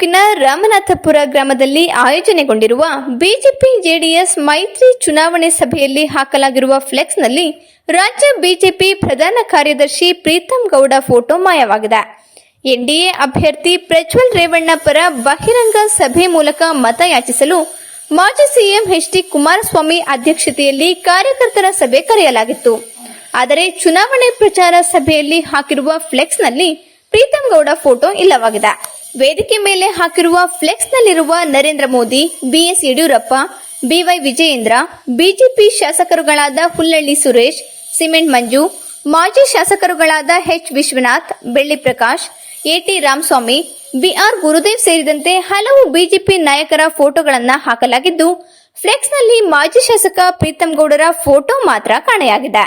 ತಾಲೂಕಿನ ರಾಮನಾಥಪುರ ಗ್ರಾಮದಲ್ಲಿ ಆಯೋಜನೆಗೊಂಡಿರುವ BJP JDS ಮೈತ್ರಿ ಚುನಾವಣೆ ಸಭೆಯಲ್ಲಿ ಹಾಕಲಾಗಿರುವ ಫ್ಲೆಕ್ಸ್ನಲ್ಲಿ ರಾಜ್ಯ ಬಿಜೆಪಿ ಪ್ರಧಾನ ಕಾರ್ಯದರ್ಶಿ ಪ್ರೀತಂ ಗೌಡ ಫೋಟೋ ಮಾಯವಾಗಿದೆ. ಎನ್ಡಿಎ ಅಭ್ಯರ್ಥಿ ಪ್ರಜ್ವಲ್ ರೇವಣ್ಣ ಪರ ಬಹಿರಂಗ ಸಭೆ ಮೂಲಕ ಮತ ಯಾಚಿಸಲು ಮಾಜಿ ಸಿಎಂ ಎಚ್ ಡಿ ಕುಮಾರಸ್ವಾಮಿ ಅಧ್ಯಕ್ಷತೆಯಲ್ಲಿ ಕಾರ್ಯಕರ್ತರ ಸಭೆ ಕರೆಯಲಾಗಿತ್ತು. ಆದರೆ ಚುನಾವಣೆ ಪ್ರಚಾರ ಸಭೆಯಲ್ಲಿ ಹಾಕಿರುವ ಫ್ಲೆಕ್ಸ್ನಲ್ಲಿ ಪ್ರೀತಂ ಗೌಡ ಫೋಟೋ ಇಲ್ಲವಾಗಿದೆ. ವೇದಿಕೆ ಮೇಲೆ ಹಾಕಿರುವ ಫ್ಲೆಕ್ಸ್ನಲ್ಲಿರುವ Narendra Modi, BS Yediyurappa, BY Vijayendra, BJP ಶಾಸಕರುಗಳಾದ ಹುಲ್ಲಳ್ಳಿ ಸುರೇಶ್, ಸಿಮೆಂಟ್ ಮಂಜು, ಮಾಜಿ ಶಾಸಕರುಗಳಾದ H Vishwanath, Belli Prakash, AT Ramaswamy, BR Gurudev ಸೇರಿದಂತೆ ಹಲವು ಬಿಜೆಪಿ ನಾಯಕರ ಫೋಟೋಗಳನ್ನು ಹಾಕಲಾಗಿದ್ದು, ಫ್ಲೆಕ್ಸ್ನಲ್ಲಿ ಮಾಜಿ ಶಾಸಕ ಪ್ರೀತಂ ಗೌಡರ ಫೋಟೋ ಮಾತ್ರ ಕಾಣೆಯಾಗಿದೆ.